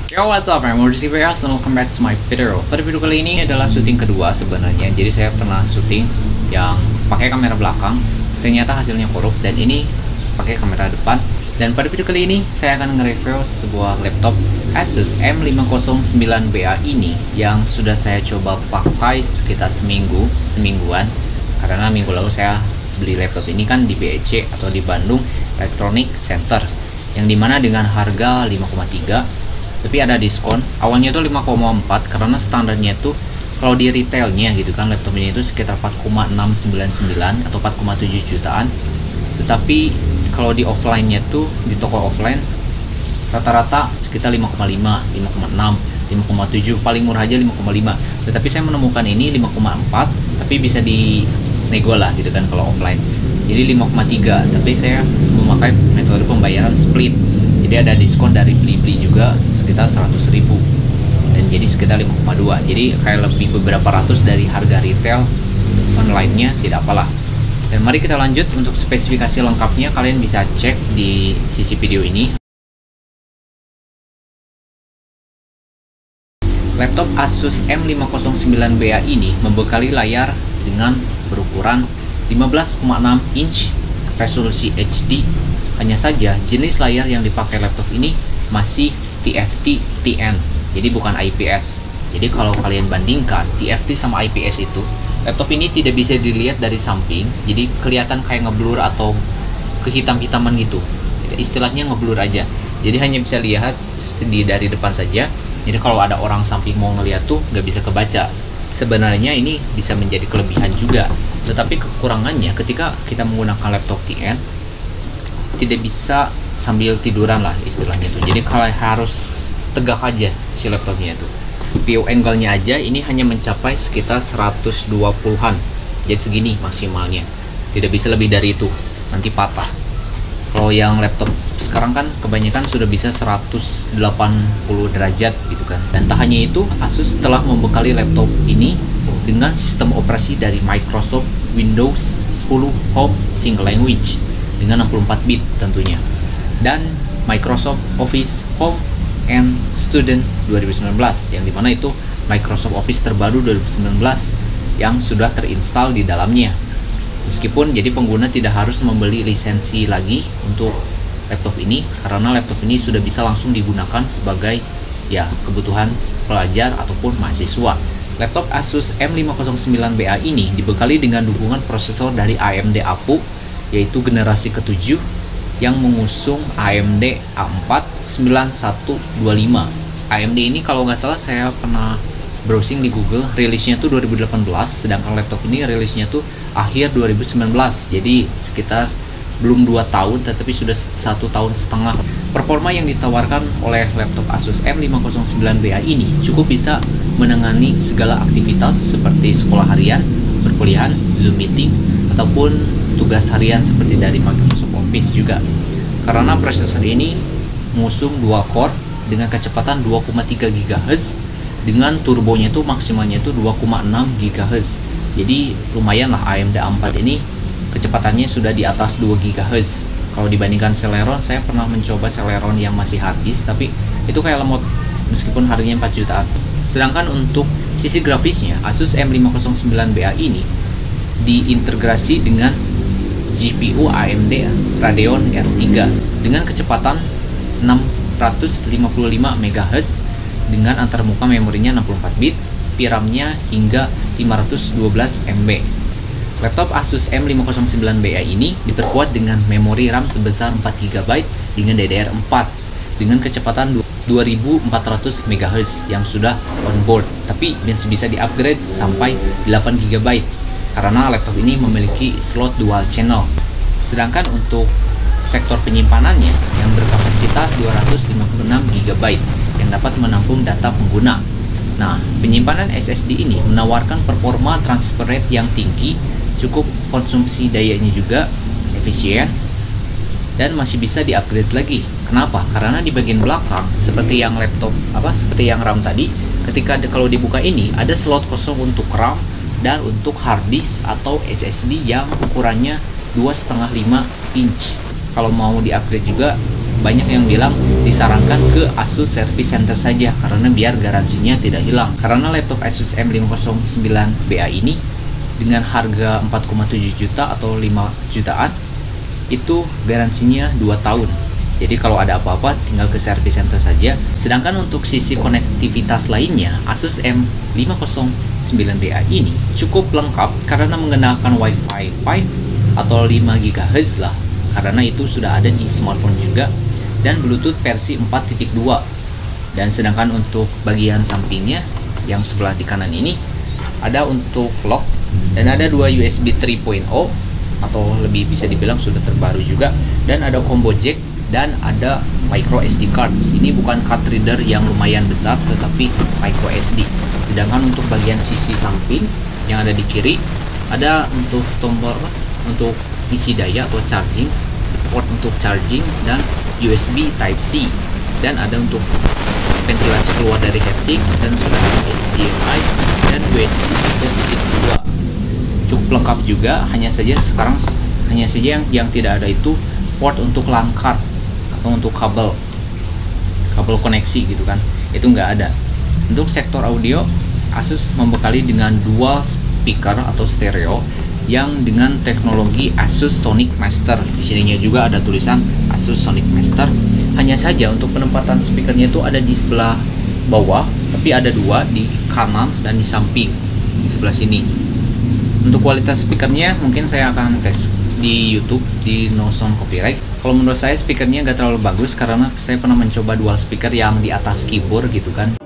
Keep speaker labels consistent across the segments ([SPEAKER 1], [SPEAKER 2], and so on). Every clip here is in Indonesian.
[SPEAKER 1] Yo, what's up, I'm Morris and welcome back to my video. Pada video kali ini adalah syuting kedua sebenarnya. Jadi saya pernah syuting yang pakai kamera belakang, ternyata hasilnya korup, dan ini pakai kamera depan. Dan pada video kali ini saya akan nge-review sebuah laptop Asus M509BA ini yang sudah saya coba pakai sekitar semingguan. Karena minggu lalu saya beli laptop ini kan di BEC atau di Bandung Electronic Center, yang dimana dengan harga 5,3, tapi ada diskon. Awalnya itu 5,4 karena standarnya itu kalau di retailnya gitu kan, laptop ini itu sekitar 4,699 atau 4,7 jutaan. Tetapi kalau di offline-nya tuh, di toko offline rata-rata sekitar 5,5, 5,6, 5,7, paling murah aja 5,5. Tetapi saya menemukan ini 5,4, tapi bisa dinego lah gitu kan kalau offline. Jadi 5,3, tapi saya memakai metode pembayaran split. Jadi ada diskon dari Blibli juga sekitar 100.000, dan jadi sekitar 5,2. Jadi kayak lebih beberapa ratus dari harga retail online-nya, tidak apalah. Dan mari kita lanjut untuk spesifikasi lengkapnya. Kalian bisa cek di sisi video ini. Laptop Asus M509BA ini membekali layar dengan berukuran 15,6 inch resolusi HD. Hanya saja jenis layar yang dipakai laptop ini masih TFT TN, jadi bukan IPS. Jadi kalau kalian bandingkan TFT sama IPS itu, laptop ini tidak bisa dilihat dari samping, jadi kelihatan kayak ngeblur atau kehitam-hitaman gitu. Istilahnya ngeblur aja. Jadi hanya bisa lihat dari depan saja. Jadi kalau ada orang samping mau ngeliat tuh nggak bisa kebaca. Sebenarnya ini bisa menjadi kelebihan juga, tetapi kekurangannya ketika kita menggunakan laptop TN tidak bisa sambil tiduran lah istilahnya tuh. Jadi kalau harus tegak aja si laptopnya itu. View angle-nya aja ini hanya mencapai sekitar 120-an. Jadi segini maksimalnya. Tidak bisa lebih dari itu, nanti patah. Kalau yang laptop sekarang kan kebanyakan sudah bisa 180 derajat gitu kan. Dan tak hanya itu, Asus telah membekali laptop ini dengan sistem operasi dari Microsoft Windows 10 Home Single Language dengan 64 bit tentunya, dan Microsoft Office Home and Student 2019, yang dimana itu Microsoft Office terbaru 2019 yang sudah terinstall di dalamnya. Meskipun jadi pengguna tidak harus membeli lisensi lagi untuk laptop ini, karena laptop ini sudah bisa langsung digunakan sebagai ya kebutuhan pelajar ataupun mahasiswa. Laptop Asus M509BA ini dibekali dengan dukungan prosesor dari AMD APU, yaitu generasi ke-7 yang mengusung AMD A4 9125. AMD ini kalau nggak salah saya pernah browsing di Google, rilisnya tuh 2018, sedangkan laptop ini rilisnya tuh akhir 2019. Jadi sekitar belum 2 tahun, tetapi sudah 1,5 tahun. Performa yang ditawarkan oleh laptop Asus M509BA ini cukup bisa menangani segala aktivitas seperti sekolah harian, perkuliahan, Zoom meeting, ataupun tugas harian seperti dari Microsoft Office juga. Karena prosesor ini mengusung dual core dengan kecepatan 2,3 GHz, dengan turbonya itu maksimalnya itu 2,6 GHz. Jadi lumayan lah, AMD A4 ini kecepatannya sudah di atas 2 GHz. Kalau dibandingkan Celeron, saya pernah mencoba Celeron yang masih harddisk, tapi itu kayak lemot meskipun harganya 4 jutaan. Sedangkan untuk sisi grafisnya, Asus M509BA ini diintegrasi dengan GPU AMD Radeon R3 dengan kecepatan 655 MHz dengan antarmuka memorinya 64 bit, VRAM-nya hingga 512 MB. Laptop Asus M509BA ini diperkuat dengan memori RAM sebesar 4 GB dengan DDR4 dengan kecepatan 2400 MHz yang sudah onboard, tapi masih bisa di-upgrade sampai 8 GB. Karena laptop ini memiliki slot dual channel. Sedangkan untuk sektor penyimpanannya yang berkapasitas 256 GB yang dapat menampung data pengguna. Nah, penyimpanan SSD ini menawarkan performa transfer rate yang tinggi, cukup konsumsi dayanya juga efisien, dan masih bisa di-upgrade lagi. Kenapa? Karena di bagian belakang seperti yang seperti yang RAM tadi, ketika kalau dibuka ini ada slot kosong untuk RAM dan untuk hard disk atau SSD yang ukurannya 2,5 inch. Kalau mau di-upgrade juga banyak yang bilang disarankan ke Asus Service Center saja karena biar garansinya tidak hilang. Karena laptop Asus M509BA ini dengan harga 4,7 juta atau 5 jutaan itu garansinya 2 tahun. Jadi kalau ada apa-apa tinggal ke service center saja. Sedangkan untuk sisi konektivitas lainnya, Asus M509BA ini cukup lengkap karena menggunakan Wi-Fi 5 atau 5 GHz lah. Karena itu sudah ada di smartphone juga, dan Bluetooth versi 4.2. Dan sedangkan untuk bagian sampingnya yang sebelah di kanan ini ada untuk lock, dan ada 2 USB 3.0 atau lebih bisa dibilang sudah terbaru juga, dan ada combo jack dan ada micro SD card. Ini bukan card reader yang lumayan besar tetapi micro SD. Sedangkan untuk bagian sisi samping yang ada di kiri ada untuk tombol untuk isi daya atau charging, port untuk charging, dan USB Type C, dan ada untuk ventilasi keluar dari heatsink, dan sudah ada HDMI dan USB 3.2. Cukup lengkap juga, hanya saja yang tidak ada itu port untuk LAN card atau untuk kabel koneksi gitu kan, itu nggak ada. Untuk sektor audio, Asus membekali dengan dual speaker atau stereo yang dengan teknologi Asus Sonic Master. Di sininya juga ada tulisan Asus Sonic Master. Hanya saja untuk penempatan speakernya itu ada di sebelah bawah, tapi ada 2 di kanan dan di samping di sebelah sini. Untuk kualitas speakernya mungkin saya akan tes di YouTube di No Sound Copyright. Kalau menurut saya speakernya gak terlalu bagus karena saya pernah mencoba dual speaker yang di atas keyboard gitu kan.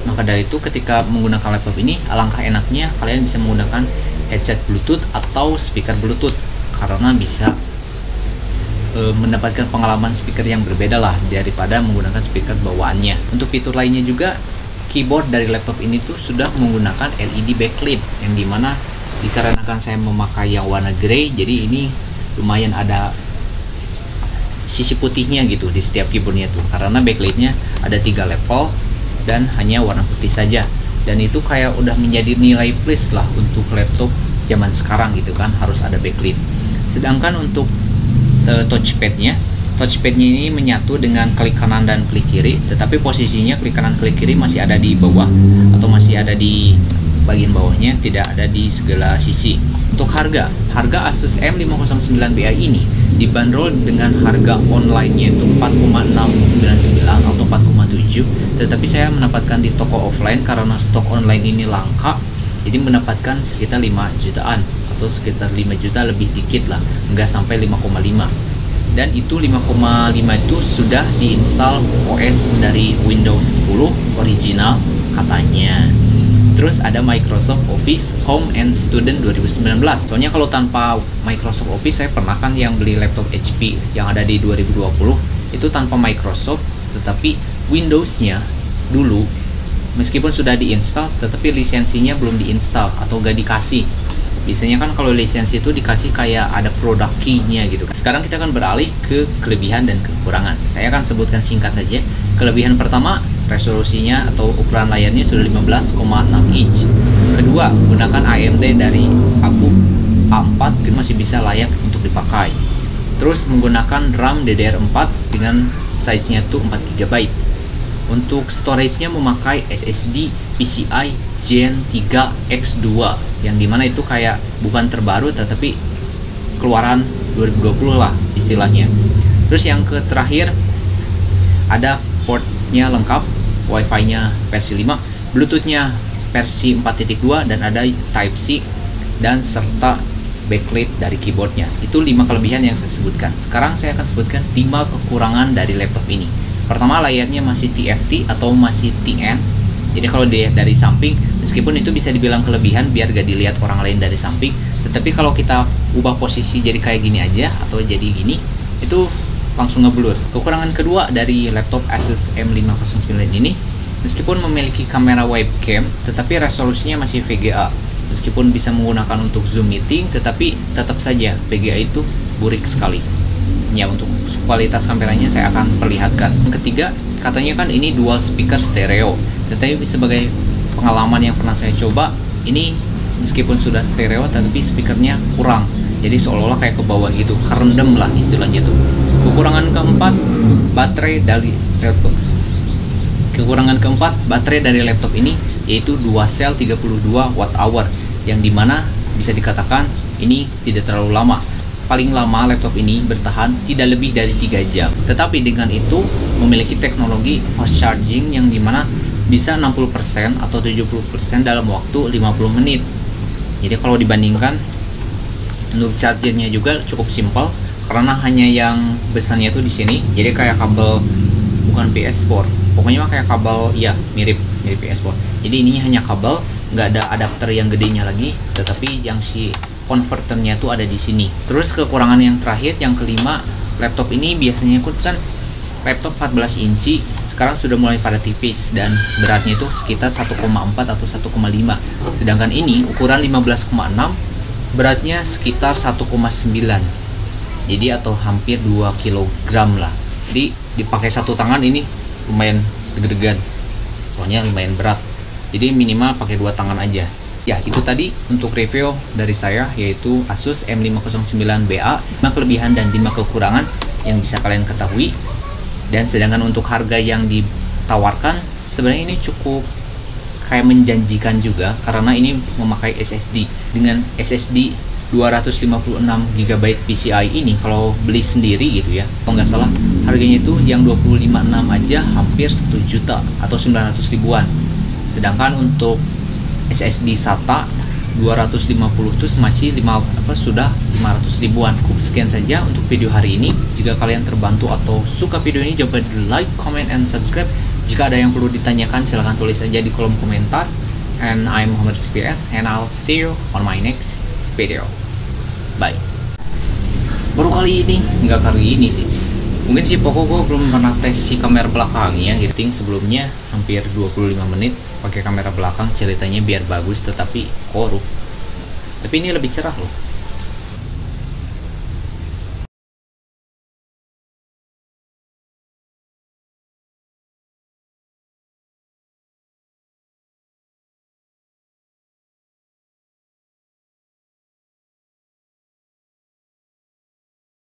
[SPEAKER 1] Maka dari itu ketika menggunakan laptop ini, alangkah enaknya kalian bisa menggunakan headset Bluetooth atau speaker Bluetooth karena bisa mendapatkan pengalaman speaker yang berbeda lah daripada menggunakan speaker bawaannya. Untuk fitur lainnya juga, keyboard dari laptop ini tuh sudah menggunakan LED backlit, yang dimana dikarenakan saya memakai yang warna grey, jadi ini lumayan ada sisi putihnya gitu di setiap keyboardnya tuh, karena backlightnya ada 3 level dan hanya warna putih saja, dan itu kayak udah menjadi nilai plus lah untuk laptop zaman sekarang gitu kan, harus ada backlit. Sedangkan untuk touchpadnya ini menyatu dengan klik kanan dan klik kiri, tetapi posisinya klik kanan klik kiri masih ada di bawah atau masih ada di bagian bawahnya, tidak ada di segala sisi. Untuk harga Asus M509BA ini dibanderol dengan harga online-nya itu 4,699 atau 4,7, tetapi saya mendapatkan di toko offline karena stok online ini langka, jadi mendapatkan sekitar 5 jutaan atau sekitar 5 juta lebih dikit lah, enggak sampai 5,5. Dan itu 5,5 itu sudah diinstal OS dari Windows 10 original katanya. Terus ada Microsoft Office Home and Student 2019. Soalnya kalau tanpa Microsoft Office, saya pernah kan yang beli laptop HP yang ada di 2020 itu tanpa Microsoft, tetapi Windows-nya dulu meskipun sudah diinstal tetapi lisensinya belum diinstal atau gak dikasih. Biasanya kan kalau lisensi itu dikasih kayak ada product key-nya gitu kan. Sekarang kita akan beralih ke kelebihan dan kekurangan. Saya akan sebutkan singkat saja. Kelebihan pertama, resolusinya atau ukuran layarnya sudah 15,6 inch. Kedua, menggunakan AMD dari APU A4 masih bisa layak untuk dipakai. Terus menggunakan RAM DDR4 dengan size-nya tuh 4 GB. Untuk storage-nya memakai SSD PCI Gen 3 X2, yang dimana itu kayak bukan terbaru tetapi keluaran 2020 lah istilahnya. Terus yang terakhir ada portnya lengkap, Wi-Fi-nya versi 5, Bluetooth-nya versi 4.2, dan ada Type C dan serta backlit dari keyboardnya. Itu 5 kelebihan yang saya sebutkan. Sekarang saya akan sebutkan 5 kekurangan dari laptop ini. Pertama, layarnya masih TFT atau masih TN. Jadi kalau dilihat dari samping, meskipun itu bisa dibilang kelebihan biar gak dilihat orang lain dari samping, tetapi kalau kita ubah posisi jadi kayak gini aja atau jadi gini, itu langsung ngeblur. Kekurangan kedua dari laptop Asus M509 ini, meskipun memiliki kamera webcam, tetapi resolusinya masih VGA. meskipun bisa menggunakan untuk Zoom meeting, tetapi tetap saja VGA itu burik sekali. Ya, untuk kualitas kameranya saya akan perlihatkan. Yang ketiga, katanya kan ini dual speaker stereo, tetapi sebagai pengalaman yang pernah saya coba, ini meskipun sudah stereo tetapi speakernya kurang, jadi seolah-olah kayak ke bawah gitu, kerendam lah istilahnya tuh. Kekurangan keempat, baterai dari laptop ini yaitu 2 sel 32 watt hour, yang dimana bisa dikatakan ini tidak terlalu lama. Paling lama laptop ini bertahan tidak lebih dari 3 jam. Tetapi dengan itu memiliki teknologi fast charging yang dimana bisa 60% atau 70% dalam waktu 50 menit. Jadi kalau dibandingkan untuk chargernya juga cukup simpel, karena hanya yang besarnya itu di sini. Jadi kayak kabel, bukan PS4, pokoknya mah kayak kabel, ya mirip PS4. Jadi ini hanya kabel, nggak ada adapter yang gedenya lagi, tetapi yang si konverternya tuh ada di sini. Terus kekurangan yang terakhir, yang kelima, laptop ini biasanya kan laptop 14 inci sekarang sudah mulai pada tipis dan beratnya itu sekitar 1,4 atau 1,5. Sedangkan ini ukuran 15,6, beratnya sekitar 1,9. Jadi atau hampir 2 kg lah. Jadi dipakai satu tangan ini lumayan deg-degan. Soalnya lumayan berat. Jadi minimal pakai 2 tangan aja. Ya, itu tadi untuk review dari saya, yaitu Asus M509BA, 5 kelebihan dan 5 kekurangan yang bisa kalian ketahui. Dan sedangkan untuk harga yang ditawarkan, sebenarnya ini cukup kayak menjanjikan juga, karena ini memakai SSD. Dengan SSD 256GB PCI ini, kalau beli sendiri gitu ya, kalau nggak salah harganya itu yang 256 aja hampir 1 juta atau 900 ribuan. Sedangkan untuk SSD SATA 250 itu masih sudah 500 ribuan. Sekian saja untuk video hari ini. Jika kalian terbantu atau suka video ini, jangan lupa di like, comment, and subscribe. Jika ada yang perlu ditanyakan, silahkan tulis saja di kolom komentar. And I'm Muhammad CVS, and I'll see you on my next video. Bye. Baru kali ini, nggak kali ini sih, mungkin sih pokoknya gue belum pernah tes si kamera belakangnya gitu. Sebelumnya hampir 25 menit pakai kamera belakang, ceritanya biar bagus tetapi korup. Tapi ini lebih cerah loh.